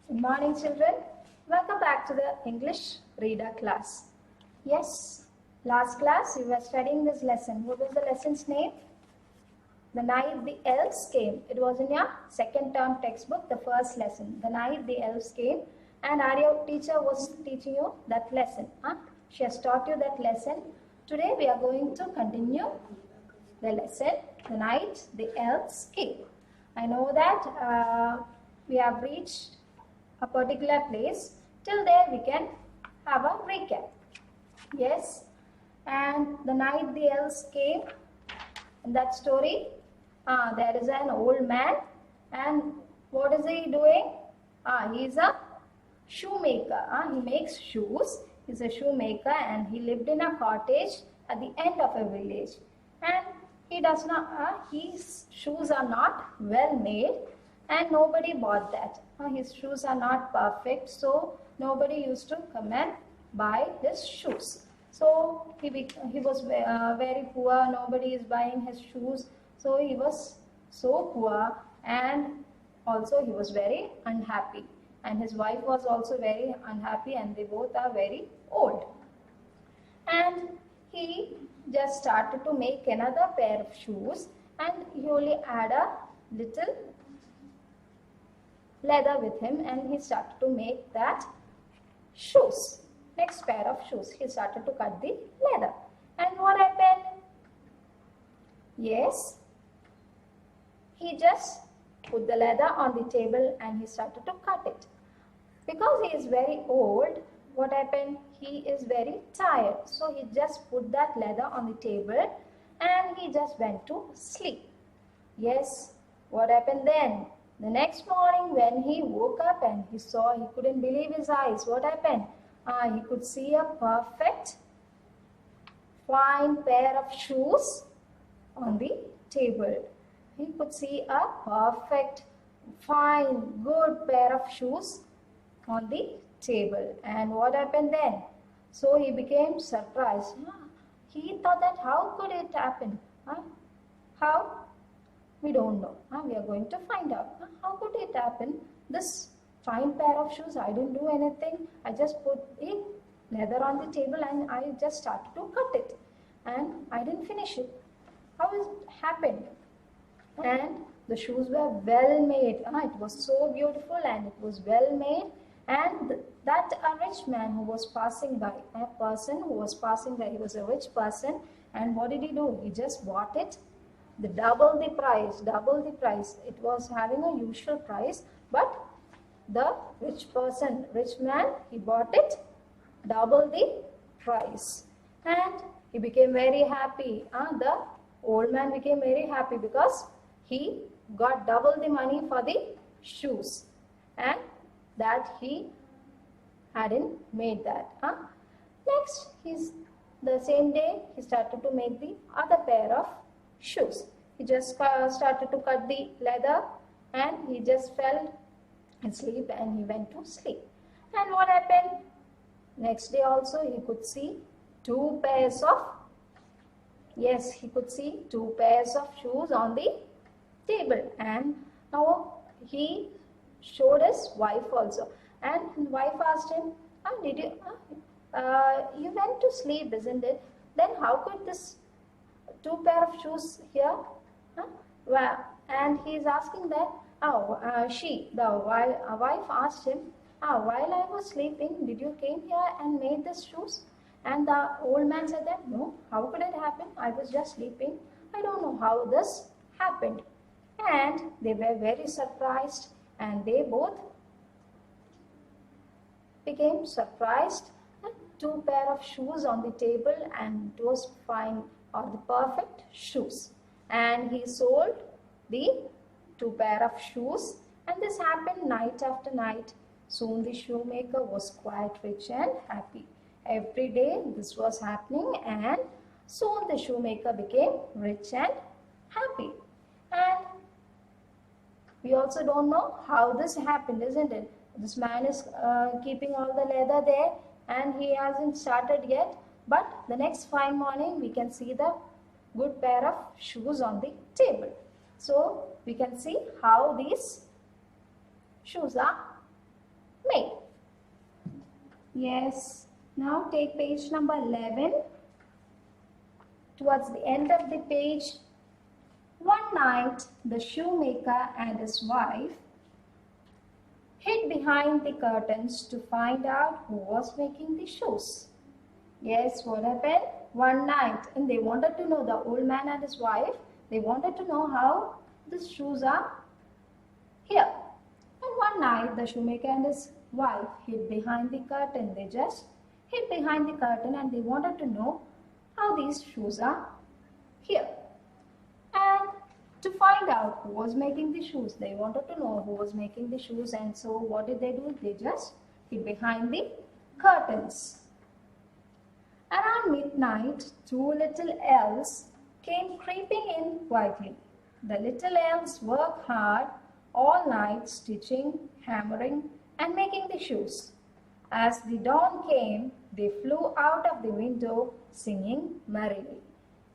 Good morning, children. Welcome back to the English reader class. Yes, last class we were studying this lesson. What was the lesson's name? The night the elves came. It was in your second term textbook, the first lesson. The night the elves came, and our teacher was teaching you that lesson. She has taught you that lesson. Today we are going to continue the lesson, the night the elves came. I know that we have reached a particular place. Till there we can have a recap. Yes, and the night the elves came, in that story, there is an old man, and what is he doing? He is a shoemaker. He makes shoes. He is a shoemaker, and he lived in a cottage at the end of a village. And he does not. His shoes are not well made, and nobody bought that. His shoes are not perfect, so nobody used to come and buy his shoes. So he was very poor. Nobody is buying his shoes. So he was so poor, and also he was very unhappy. And his wife was also very unhappy, and they both are very old. And he just started to make another pair of shoes, and he only had a little leather with him, and he started to make that shoes. Next pair of shoes, he started to cut the leather. And what happened? Yes, he just put the leather on the table and he started to cut it. Because he is very old, what happened? He is very tired. So he just put that leather on the table and he just went to sleep. Yes, what happened then? The next morning when he woke up and he couldn't believe his eyes. What happened? He could see a perfect, fine pair of shoes on the table. He could see a perfect, fine, good pair of shoes on the table. And what happened then? So he became surprised. He thought that how could it happen? How? We don't know. We are going to find out. How could it happen? This fine pair of shoes, I didn't do anything. I just put a leather on the table and I just started to cut it. And I didn't finish it. How it happened? And the shoes were well made. It was so beautiful and it was well made. And that a rich man who was passing by, he was a rich person. And what did he do? He just bought it. Double the price. It was having a usual price, but the rich man, he bought it double the price, and he became very happy. The old man became very happy because he got double the money for the shoes, and that he hadn't made that. Next, the same day he started to make the other pair of shoes. He just started to cut the leather and he just fell asleep and he went to sleep. And what happened? Next day also he could see two pairs of shoes on the table. And now he showed his wife also. And his wife asked him, did you went to sleep, isn't it? Then how could this two pair of shoes here? Well, and he is asking that. The wife asked him, while I was sleeping, did you came here and made these shoes? And the old man said that, no, how could it happen? I was just sleeping. I don't know how this happened. And they were very surprised, and they both became surprised. Two pair of shoes on the table, and it was fine, or the perfect shoes. And he sold the two pair of shoes, and this happened night after night. Soon the shoemaker was quite rich and happy. Every day this was happening, and soon the shoemaker became rich and happy. And we also don't know how this happened, isn't it? This man is keeping all the leather there, and he hasn't started yet. But the next fine morning we can see the good pair of shoes on the table. So we can see how these shoes are made. Yes, now take page number 11. Towards the end of the page, one night the shoemaker and his wife hid behind the curtains to find out who was making the shoes. Yes, what happened? One night, and they wanted to know, the old man and his wife, they wanted to know how the shoes are here. And one night, the shoemaker and his wife hid behind the curtain. They just hid behind the curtain and they wanted to know how these shoes are here. And to find out who was making the shoes, they wanted to know who was making the shoes, and so what did they do? They just hid behind the curtains. Around midnight, two little elves came creeping in quietly. The little elves worked hard all night, stitching, hammering, and making the shoes. As the dawn came, they flew out of the window, singing merrily.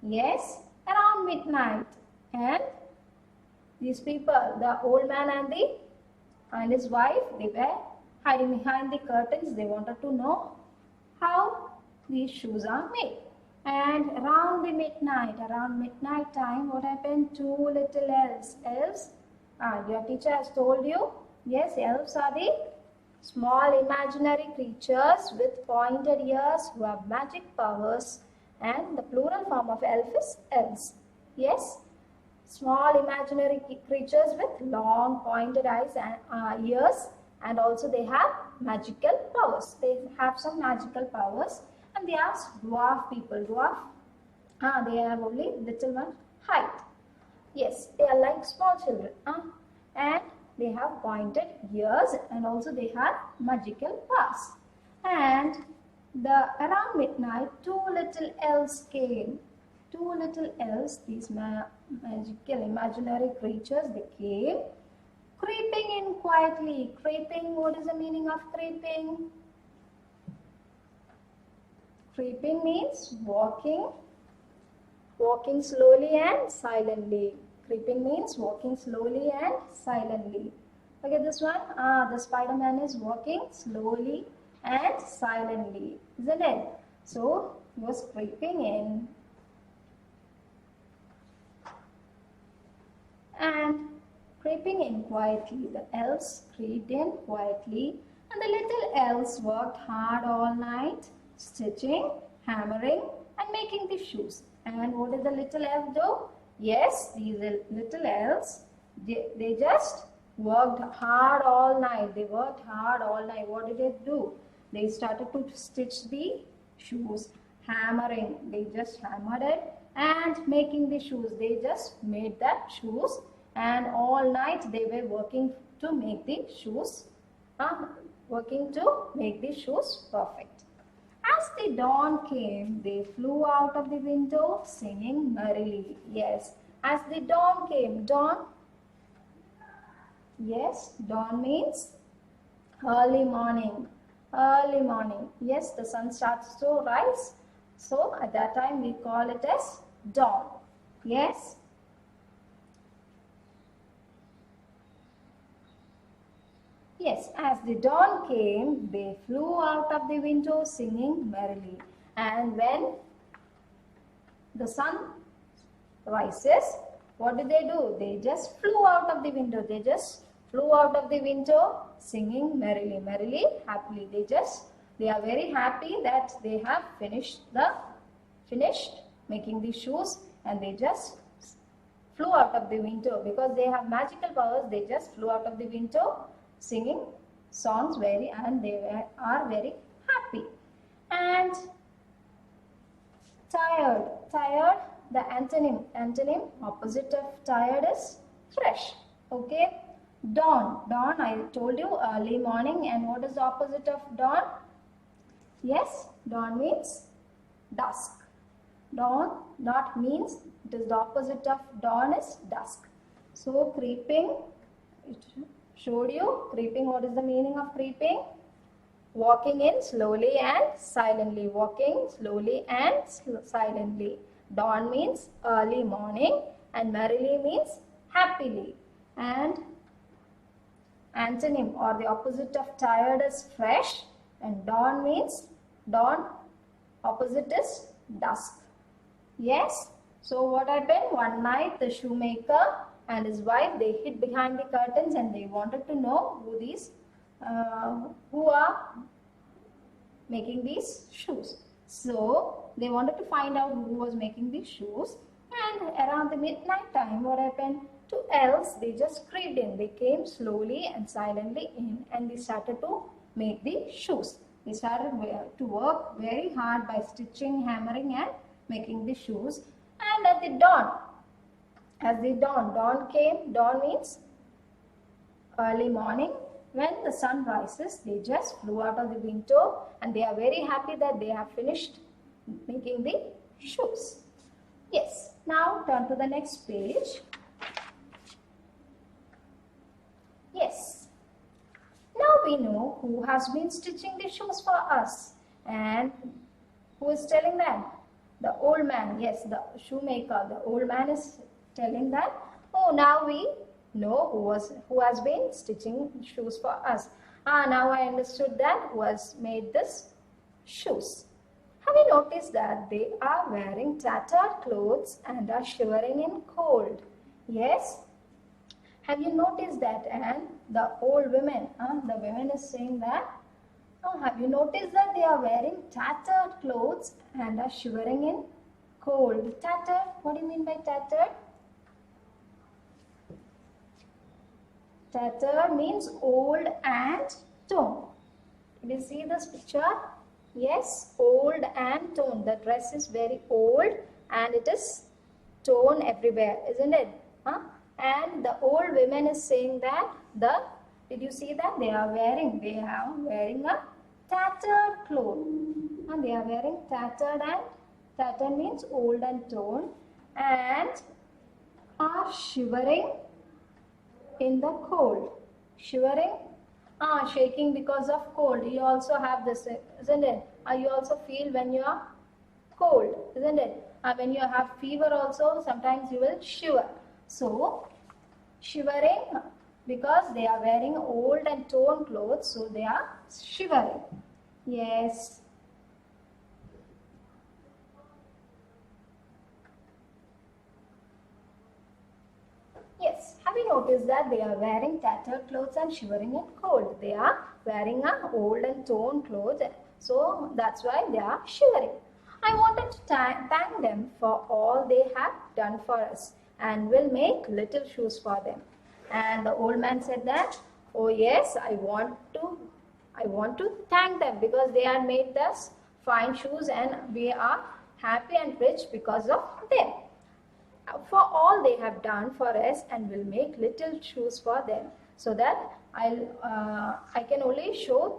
Yes, around midnight, and these people, the old man and his wife, they were hiding behind the curtains. They wanted to know how these shoes are made. And around midnight time, what happened? Two little elves. Your teacher has told you. Yes, elves are the small imaginary creatures with pointed ears who have magic powers, and the plural form of elf is elves. Yes, small imaginary creatures with long pointed eyes and ears, and also they have magical powers. They have some magical powers, and they are dwarf people. They have only little one height. Yes, they are like small children. And they have pointed ears, and also they have magical powers. And around midnight, two little elves came. Two little elves, these magical imaginary creatures, they came creeping in quietly. Creeping, what is the meaning of creeping? Creeping means walking slowly and silently. Creeping means walking slowly and silently. Okay, this one, the Spider-Man is walking slowly and silently, isn't it? So, he was creeping in. And creeping in quietly, the elves creeped in quietly, and the little elves worked hard all night, stitching, hammering, and making the shoes. And what did the little elf do? Yes, these little elves, they just worked hard all night. They worked hard all night. What did they do? They started to stitch the shoes, hammering. They just hammered it, and making the shoes. They just made that shoes, and all night they were working to make the shoes, perfect. As the dawn came, they flew out of the window, singing merrily. Yes, as the dawn came, dawn means early morning. Early morning. Yes, the sun starts to rise. So, at that time, we call it as dawn. Yes. Yes, as the dawn came, they flew out of the window singing merrily. And when the sun rises, what do? They just flew out of the window. They just flew out of the window singing merrily, merrily, happily. They are very happy that they have finished making the shoes, and they just flew out of the window because they have magical powers. They just flew out of the window singing songs and they are very happy. And tired, the antonym opposite of tired is fresh. Okay, dawn, I told you, early morning. And what is the opposite of dawn? Yes, dawn means dusk. Dawn not means, it is the opposite of dawn is dusk. So creeping, it showed you creeping. What is the meaning of creeping? Walking in slowly and silently. Walking slowly and silently. Dawn means early morning, and merrily means happily. And Antonym or the opposite of tired is fresh, and dawn means dawn, opposite is dusk. Yes. So what happened? One night the shoemaker and his wife, they hid behind the curtains and they wanted to know who are making these shoes. So they wanted to find out who was making these shoes, and around the midnight time, what happened? Two elves, they just crept in. They came slowly and silently in, and they started to make the shoes. They started to work very hard by stitching, hammering and making the shoes. And at the dawn, dawn came. Dawn means early morning. When the sun rises, they just flew out of the window and they are very happy that they have finished making the shoes. Yes, now turn to the next page. Yes, now we know who has been stitching the shoes for us, and who is telling them? The old man. Yes, the shoemaker. The old man is telling that, oh, now we know who has been stitching shoes for us. Now I understood that who has made this shoes. Have you noticed that they are wearing tattered clothes and are shivering in cold? Yes. Have you noticed that? And the old women, the women is saying that, have you noticed that they are wearing tattered clothes and are shivering in cold? Tattered, what do you mean by tattered? Tattered means old and torn. Did you see this picture? Yes, old and torn. The dress is very old and it is torn everywhere, isn't it? And the old women is saying that did you see that they are wearing a tattered cloth. And they are wearing tattered, and tattered means old and torn, and are shivering in the cold. Shivering, shaking because of cold. You also have this, isn't it? You also feel when you are cold, isn't it? When you have fever also, sometimes you will shiver. So, shivering because they are wearing old and torn clothes, so they are shivering. Yes. Yes, have you noticed that they are wearing tattered clothes and shivering in cold? They are wearing old and torn clothes, so that's why they are shivering. I wanted to thank them for all they have done for us, and will make little shoes for them. And the old man said that, oh yes, I want to thank them because they have made us fine shoes and we are happy and rich because of them. For all they have done for us, and will make little shoes for them, so that I can only show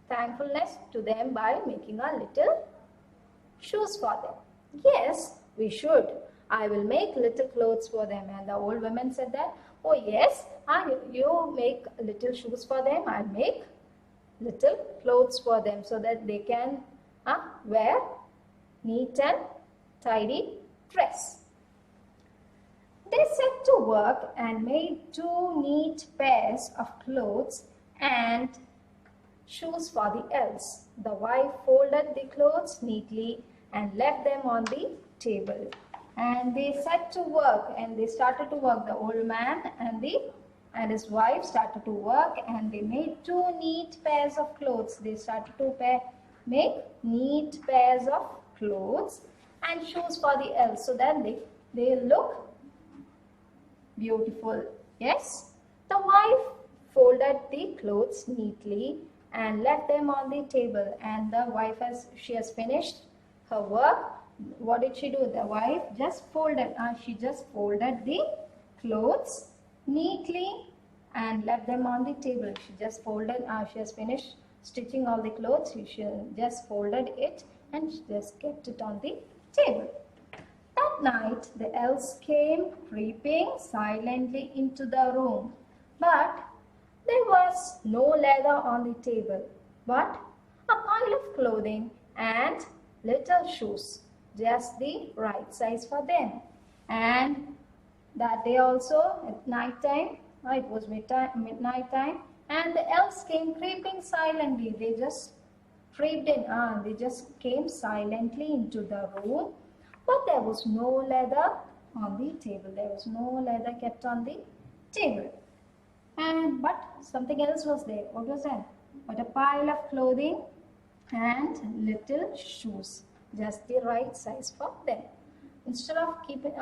thankfulness to them by making a little shoes for them. Yes, we should. I will make little clothes for them. And the old woman said that, oh yes, you make little shoes for them, I'll make little clothes for them so that they can wear neat and tidy dress. They set to work and made 2 neat pairs of clothes and shoes for the elves. The wife folded the clothes neatly and left them on the table. And they set to work and they started to work. The old man and his wife started to work, and they made 2 neat pairs of clothes. They started to make neat pairs of clothes and shoes for the elves, so that they look beautiful. Yes, the wife folded the clothes neatly and left them on the table. And the wife, she has finished her work, what did she do? The wife just folded. She just folded the clothes neatly and left them on the table. She just folded. She has finished stitching all the clothes. She just folded it and she just kept it on the table. That night, the elves came creeping silently into the room, but there was no leather on the table, but a pile of clothing and little shoes, just the right size for them. And that day also at night time, it was midnight time, And the elves came creeping silently. They just creeped in. They just came silently into the room. But there was no leather on the table. There was no leather kept on the table. But something else was there. What was that? But a pile of clothing and little shoes, just the right size for them. Instead of keeping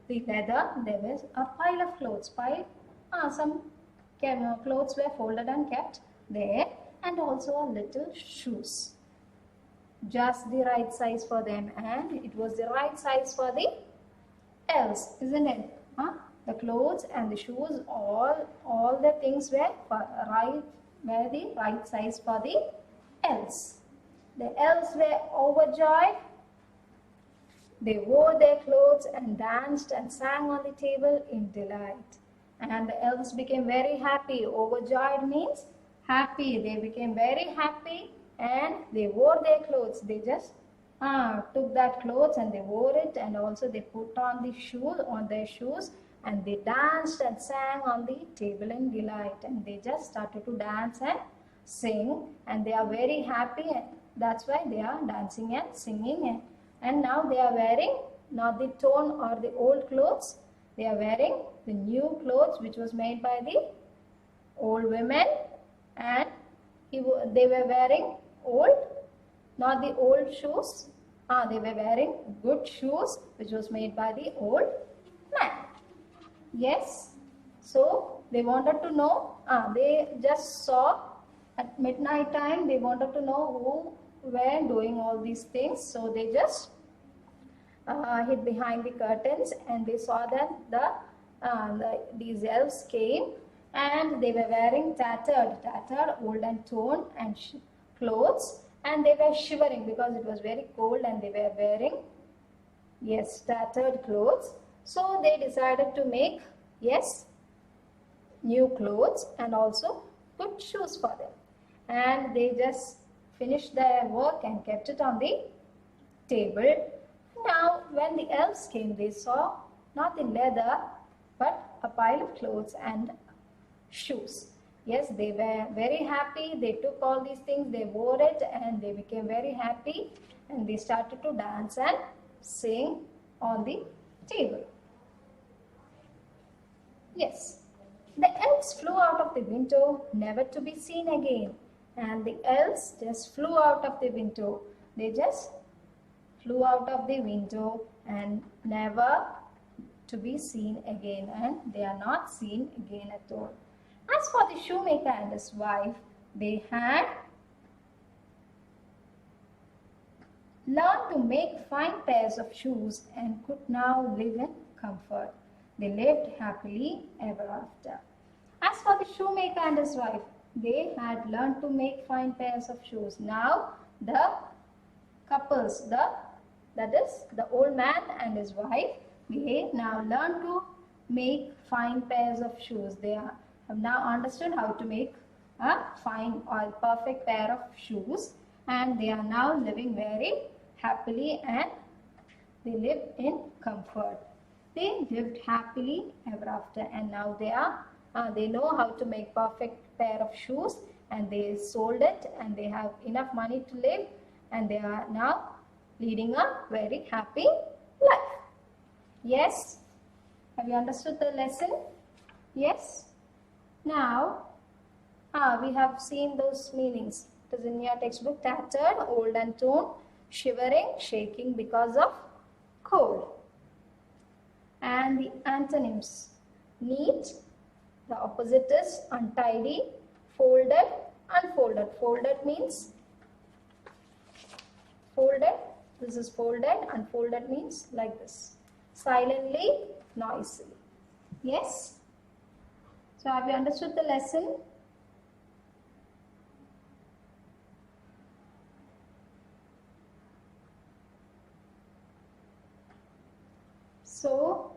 the leather, there was a pile of clothes. Some clothes were folded and kept there, and also a little shoes, just the right size for them, and it was the right size for the elves, isn't it? The clothes and the shoes, all the things were the right size for the elves. The elves were overjoyed. They wore their clothes and danced and sang on the table in delight. And the elves became very happy. Overjoyed means happy. They became very happy and they wore their clothes. They just took that clothes and they wore it, and also they put on their shoes, and they danced and sang on the table in delight. And they just started to dance and sing, and they are very happy, and that's why they are dancing and singing. And now they are wearing not the torn or the old clothes. They are wearing the new clothes which was made by the old women, and they were wearing not the old shoes. They were wearing good shoes which was made by the old man. Yes. So they wanted to know, they just saw at midnight time, they wanted to know who were doing all these things. So they just hid behind the curtains, and they saw that these elves came, and they were wearing tattered, old and torn and clothes, and they were shivering because it was very cold, and they were wearing, yes, tattered clothes. So they decided to make, yes, new clothes and also good shoes for them. And they just finished their work and kept it on the table. Now, when the elves came, they saw not the leather, but a pile of clothes and shoes. Yes, they were very happy. They took all these things, they wore it, and they became very happy. And they started to dance and sing on the table. Yes, the elves flew out of the window, never to be seen again. And the elves just flew out of the window. They just flew out of the window and never to be seen again, and they are not seen again at all. As for the shoemaker and his wife, they had learned to make fine pairs of shoes and could now live in comfort. They lived happily ever after. As for the shoemaker and his wife, they had learned to make fine pairs of shoes. Now the couples, that is the old man and his wife, they now learn to make fine pairs of shoes. They have now understood how to make a fine or perfect pair of shoes, and they are now living very happily and they live in comfort. They lived happily ever after, and now they know how to make perfect pair of shoes, and they sold it, and they have enough money to live, and they are now leading a very happy life. Yes? Have you understood the lesson? Yes? Now, we have seen those meanings. It is in your textbook: tattered, old and torn, shivering, shaking because of cold. And the antonyms: neat, the opposite is untidy, folded, unfolded. Folded means folded. This is folded. Unfolded means like this. Silently, noisily. Yes? So have you understood the lesson? So,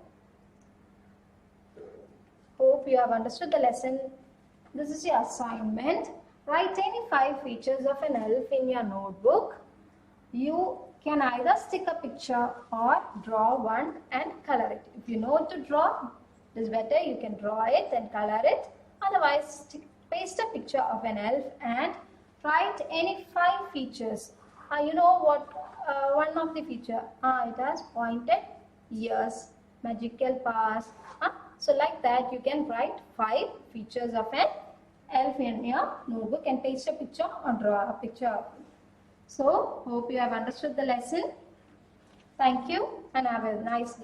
hope you have understood the lesson. This is your assignment. Write any 5 features of an elf in your notebook. You can either stick a picture or draw one and color it. If you know to draw, it is better. You can draw it and color it. Otherwise, paste a picture of an elf and write any 5 features. You know what one of the feature? It has pointed ears, magical powers. So like that you can write 5 features of an elf in your notebook and paste a picture or draw a picture of it. So hope you have understood the lesson. Thank you and have a nice day.